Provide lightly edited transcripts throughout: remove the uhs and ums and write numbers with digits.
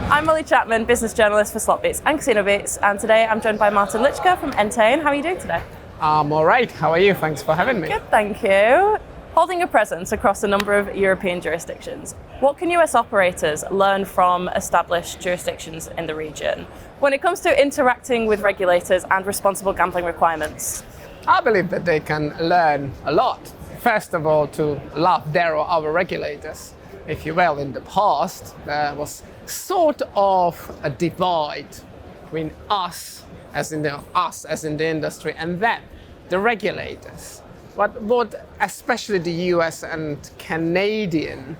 I'm Molly Chapman, business journalist for Slot Beats and Casino Beats, and today I'm joined by Martin Lycka from Entain. How are you doing today? I'm all right. How are you? Thanks for having me. Good, thank you. Holding a presence across a number of European jurisdictions, what can US operators learn from established jurisdictions in the region when it comes to interacting with regulators and responsible gambling requirements? I believe that they can learn a lot. First of all, to love their or our regulators. If you will, in the past, there was sort of a divide between us as in the industry, and them, the regulators. But what especially the US and Canadian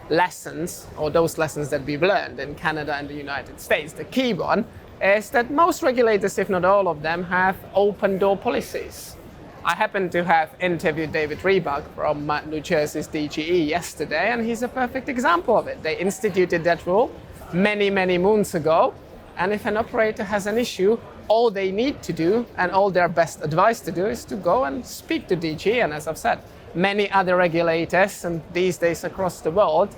lessons, or those lessons that we've learned in Canada and the United States, the key one is that most regulators, if not all of them, have open door policies. I happened to have interviewed David Reebok from New Jersey's DGE yesterday, and he's a perfect example of it. They instituted that rule many, many moons ago, and if an operator has an issue, all they need to do, and all their best advice to do, is to go and speak to DGE. And as I've said, many other regulators, and these days across the world,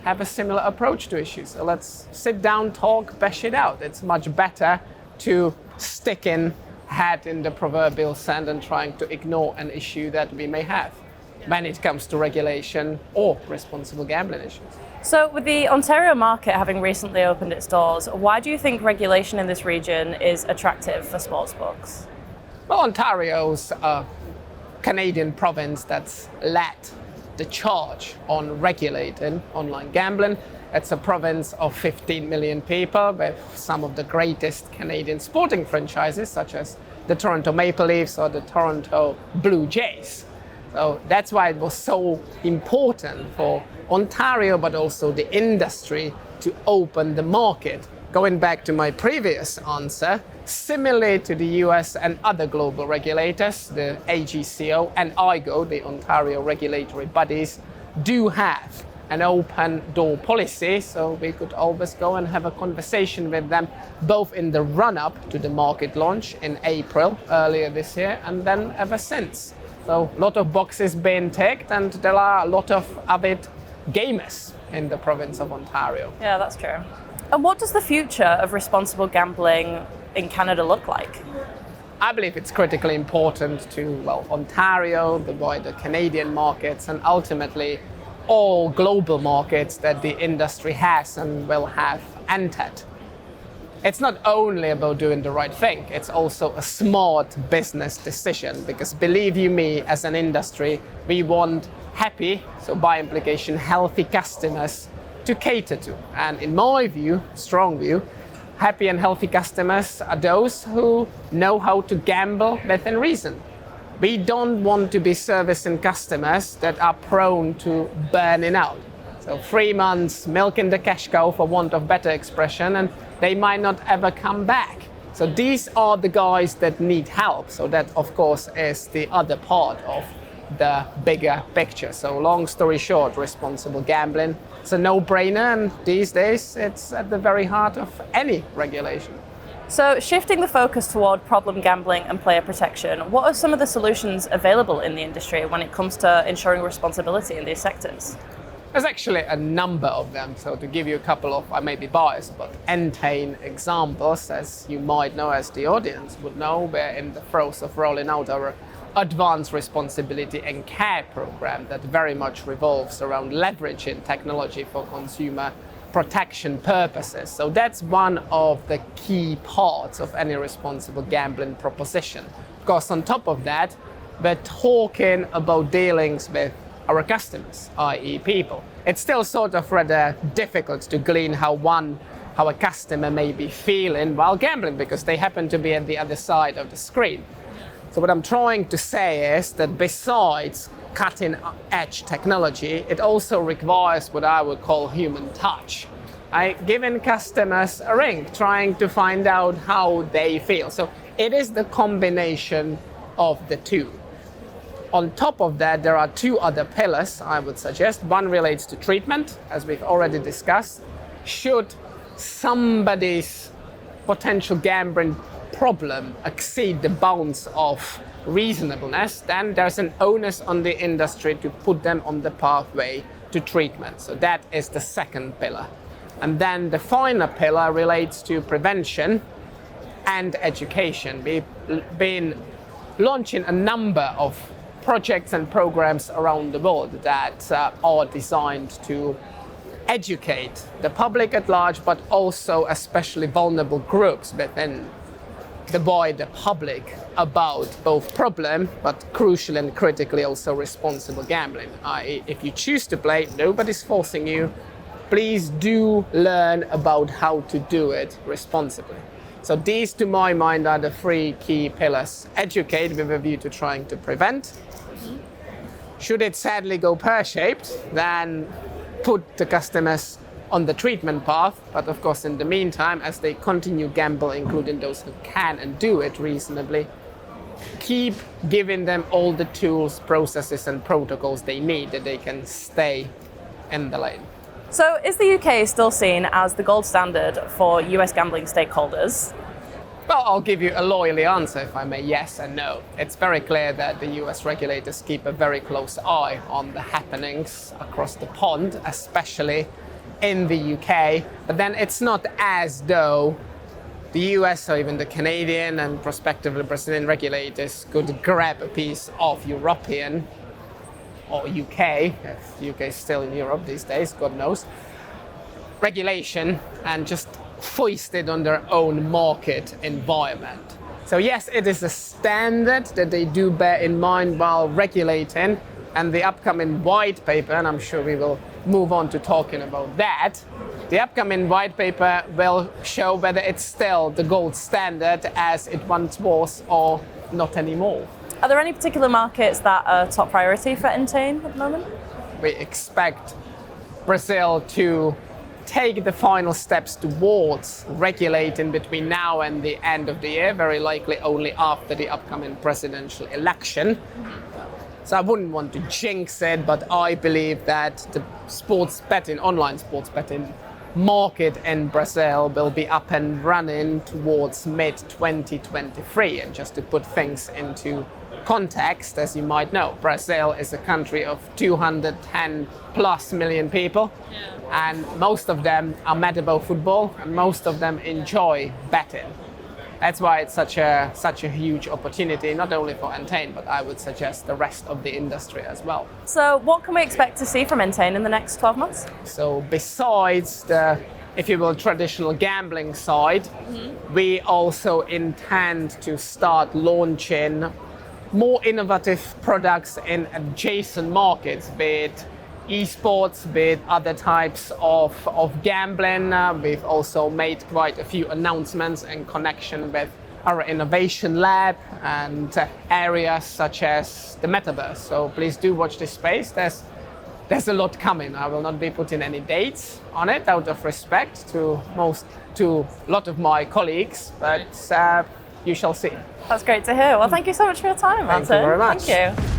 have a similar approach to issues. So let's sit down, talk, bash it out. It's much better to stick in head in the proverbial sand and trying to ignore an issue that we may have when it comes to regulation or responsible gambling issues. So with the Ontario market having recently opened its doors, why do you think regulation in this region is attractive for sportsbooks? Well, Ontario's a Canadian province that's led the charge on regulating online gambling. It's a province of 15 million people with some of the greatest Canadian sporting franchises, such as the Toronto Maple Leafs or the Toronto Blue Jays. So that's why it was so important for Ontario, but also the industry, to open the market. Going back to my previous answer, similarly to the US and other global regulators, the AGCO and IGO, the Ontario regulatory bodies, do have an open door policy, so we could always go and have a conversation with them, both in the run-up to the market launch in April earlier this year, and then ever since. So a lot of boxes being ticked, and there are a lot of avid gamers in the province of Ontario. Yeah, that's true. And what does the future of responsible gambling in Canada look like? I believe it's critically important to, Ontario, the wider Canadian markets, and ultimately all global markets that the industry has and will have entered. It's not only about doing the right thing, it's also a smart business decision, because believe you me, as an industry, we want happy, so by implication healthy customers to cater to. And in my view, strong view, happy and healthy customers are those who know how to gamble within reason. We don't want to be servicing customers that are prone to burning out. So 3 months milking the cash cow, for want of better expression, and they might not ever come back. So these are the guys that need help. So that, of course, is the other part of the bigger picture. So long story short, responsible gambling, it's a no-brainer, and these days it's at the very heart of any regulation. So shifting the focus toward problem gambling and player protection, what are some of the solutions available in the industry when it comes to ensuring responsibility in these sectors? There's actually a number of them. So to give you a couple of, I may be biased, but Entain examples, as you might know, as the audience would know, we're in the throes of rolling out our advanced responsibility and care program that very much revolves around leveraging technology for consumer protection purposes. So that's one of the key parts of any responsible gambling proposition. Of course, on top of that, we're talking about dealings with our customers, i.e. people. It's still sort of rather difficult to glean how a customer may be feeling while gambling, because they happen to be at the other side of the screen. So what I'm trying to say is that besides cutting-edge technology, it also requires what I would call human touch. Giving customers a ring, trying to find out how they feel. So it is the combination of the two. On top of that, there are two other pillars I would suggest. One relates to treatment, as we've already discussed. Should somebody's potential gambling problem exceed the bounds of reasonableness, then there's an onus on the industry to put them on the pathway to treatment. So that is the second pillar. And then the final pillar relates to prevention and education. We've been launching a number of projects and programs around the world that are designed to educate the public at large, but also especially vulnerable groups within the wider public about both problem, but crucial and critically also responsible gambling. If you choose to play, nobody's forcing you. Please do learn about how to do it responsibly. So these, to my mind, are the three key pillars. Educate with a view to trying to prevent. Should it sadly go pear-shaped, then put the customers on the treatment path. But of course, in the meantime, as they continue gamble, including those who can and do it reasonably, keep giving them all the tools, processes and protocols they need that they can stay in the lane. So is the UK still seen as the gold standard for US gambling stakeholders? Well, I'll give you a lawyerly answer, if I may, yes and no. It's very clear that the US regulators keep a very close eye on the happenings across the pond, especially in the UK. But then it's not as though the US or even the Canadian and prospectively Brazilian regulators could grab a piece of European or UK, if UK is still in Europe these days, God knows, regulation and just foist it on their own market environment. So yes, it is a standard that they do bear in mind while regulating, and the upcoming white paper, and I'm sure we will move on to talking about that, the upcoming white paper will show whether it's still the gold standard as it once was or not anymore. Are there any particular markets that are top priority for Entain at the moment? We expect Brazil to take the final steps towards regulating between now and the end of the year, very likely only after the upcoming presidential election. So I wouldn't want to jinx it, but I believe that the online sports betting market in Brazil will be up and running towards mid-2023. And just to put things into context, as you might know, Brazil is a country of 210 plus million people, and most of them are mad about football, and most of them enjoy betting. That's why it's such a huge opportunity, not only for Entain, but I would suggest the rest of the industry as well. So what can we expect to see from Entain in the next 12 months? So besides the, if you will, traditional gambling side, we also intend to start launching more innovative products in adjacent markets, be it esports, be it other types of gambling. We've also made quite a few announcements in connection with our innovation lab and areas such as the metaverse. So please do watch this space. There's a lot coming. I will not be putting any dates on it out of respect to a lot of my colleagues, but you shall see. That's great to hear. Well, thank you so much for your time, Martin. Thank you very much. Thank you.